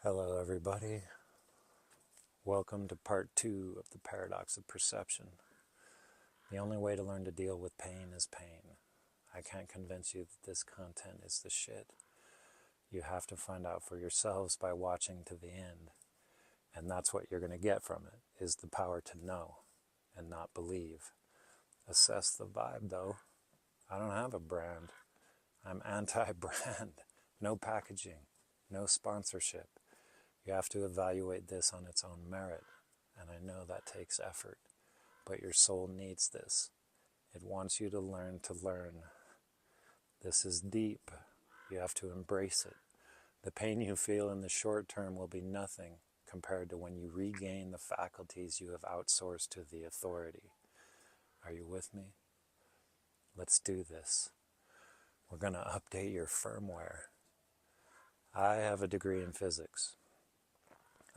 Hello, everybody. Welcome to part 2 of the paradox of perception. The only way to learn to deal with pain is pain. I can't convince you that this content is the shit. You have to find out for yourselves by watching to the end. And that's what you're going to get from it, is the power to know and not believe. Assess the vibe, though. I don't have a brand. I'm anti-brand. No packaging. No sponsorship. You have to evaluate this on its own merit, and I know that takes effort, but your soul needs this. It wants you to learn to learn. This is deep. You have to embrace it. The pain you feel in the short term will be nothing compared to when you regain the faculties you have outsourced to the authority. Are you with me? Let's do this. We're going to update your firmware. I have a degree in physics.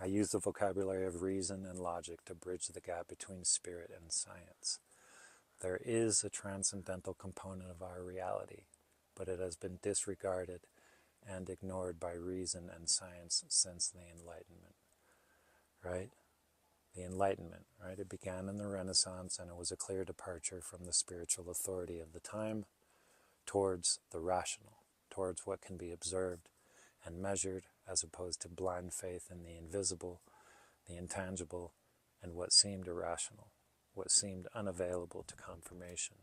I use the vocabulary of reason and logic to bridge the gap between spirit and science. There is a transcendental component of our reality, but it has been disregarded and ignored by reason and science since the Enlightenment. Right? The Enlightenment, right? It began in the Renaissance, and it was a clear departure from the spiritual authority of the time towards the rational, towards what can be observed and measured, as opposed to blind faith in the invisible, the intangible, and what seemed irrational, what seemed unavailable to confirmation.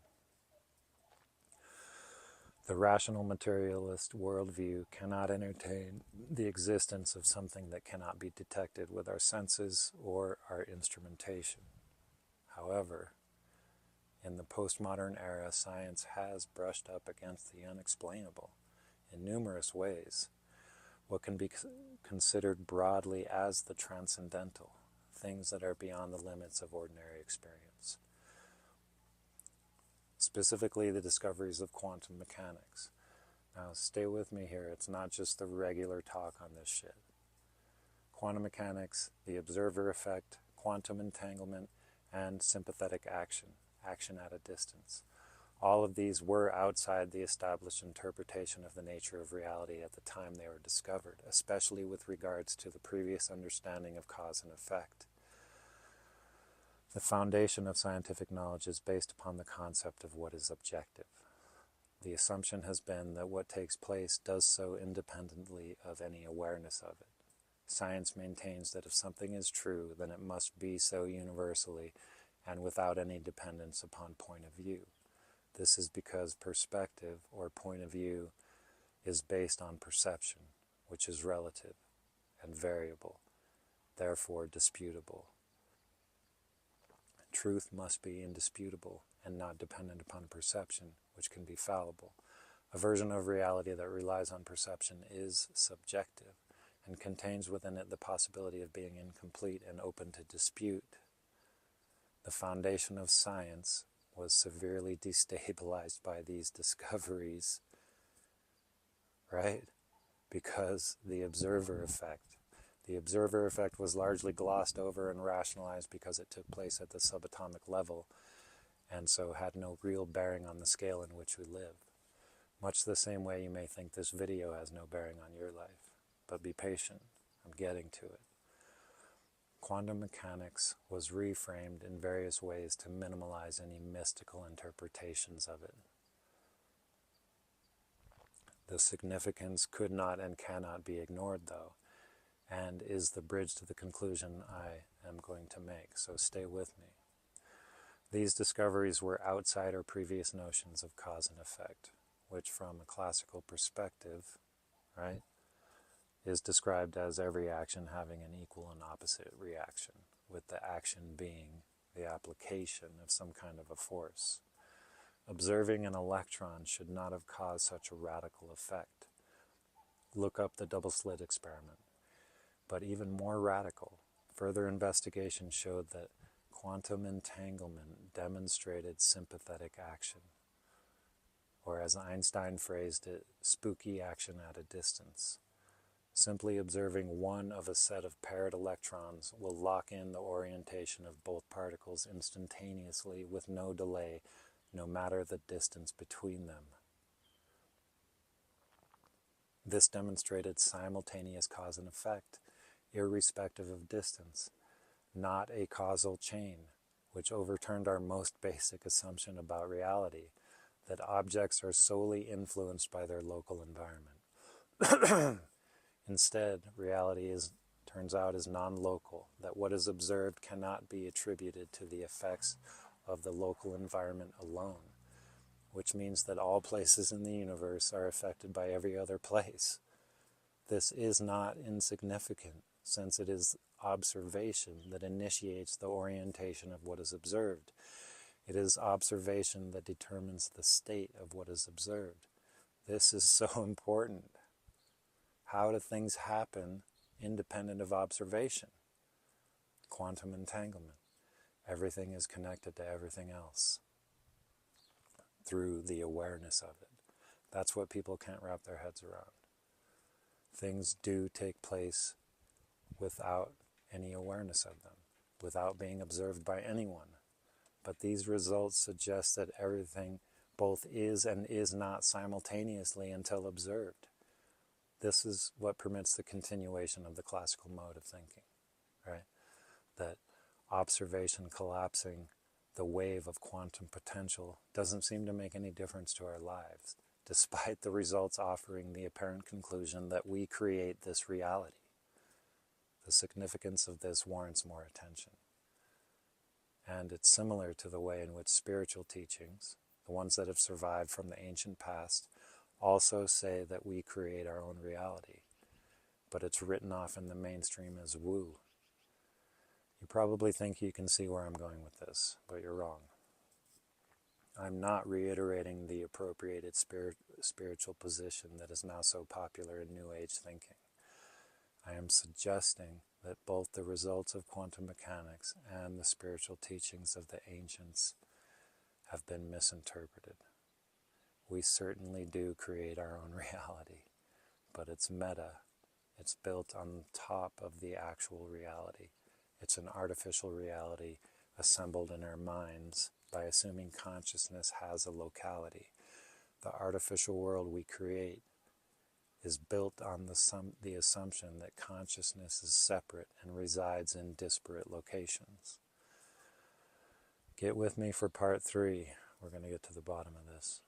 The rational materialist worldview cannot entertain the existence of something that cannot be detected with our senses or our instrumentation. However, in the postmodern era, science has brushed up against the unexplainable in numerous ways. What can be considered broadly as the transcendental, things that are beyond the limits of ordinary experience. Specifically, the discoveries of quantum mechanics. Now, stay with me here. It's not just the regular talk on this shit. Quantum mechanics, the observer effect, quantum entanglement, and sympathetic action, action at a distance. All of these were outside the established interpretation of the nature of reality at the time they were discovered, especially with regards to the previous understanding of cause and effect. The foundation of scientific knowledge is based upon the concept of what is objective. The assumption has been that what takes place does so independently of any awareness of it. Science maintains that if something is true, then it must be so universally and without any dependence upon point of view. This is because perspective, or point of view, is based on perception, which is relative and variable, therefore disputable. Truth must be indisputable and not dependent upon perception, which can be fallible. A version of reality that relies on perception is subjective and contains within it the possibility of being incomplete and open to dispute. The foundation of science was severely destabilized by these discoveries, right? Because the observer effect was largely glossed over and rationalized because it took place at the subatomic level and so had no real bearing on the scale in which we live. Much the same way you may think this video has no bearing on your life. But be patient, I'm getting to it. Quantum mechanics was reframed in various ways to minimalize any mystical interpretations of it. The significance could not and cannot be ignored, though, and is the bridge to the conclusion I am going to make, so stay with me. These discoveries were outside our previous notions of cause and effect, which from a classical perspective, right, is described as every action having an equal and opposite reaction, with the action being the application of some kind of a force. Observing an electron should not have caused such a radical effect. Look up the double-slit experiment. But even more radical, further investigation showed that quantum entanglement demonstrated sympathetic action, or as Einstein phrased it, spooky action at a distance. Simply observing one of a set of paired electrons will lock in the orientation of both particles instantaneously with no delay, no matter the distance between them. This demonstrated simultaneous cause and effect irrespective of distance, not a causal chain, which overturned our most basic assumption about reality, that objects are solely influenced by their local environment. Instead, reality turns out is non-local, that what is observed cannot be attributed to the effects of the local environment alone, which means that all places in the universe are affected by every other place. This is not insignificant, since it is observation that initiates the orientation of what is observed. It is observation that determines the state of what is observed. This is so important. How do things happen independent of observation? Quantum entanglement. Everything is connected to everything else through the awareness of it. That's what people can't wrap their heads around. Things do take place without any awareness of them, without being observed by anyone. But these results suggest that everything both is and is not simultaneously until observed. This is what permits the continuation of the classical mode of thinking, right? That observation collapsing the wave of quantum potential doesn't seem to make any difference to our lives, despite the results offering the apparent conclusion that we create this reality. The significance of this warrants more attention. And it's similar to the way in which spiritual teachings, the ones that have survived from the ancient past, also say that we create our own reality. But it's written off in the mainstream as woo. You probably think you can see where I'm going with this, but you're wrong. I'm not reiterating the appropriated spiritual position that is now so popular in New Age thinking. I am suggesting that both the results of quantum mechanics and the spiritual teachings of the ancients have been misinterpreted. We certainly do create our own reality, but it's meta. It's built on top of the actual reality. It's an artificial reality assembled in our minds by assuming consciousness has a locality. The artificial world we create is built on the assumption that consciousness is separate and resides in disparate locations. Get with me for part 3. We're going to get to the bottom of this.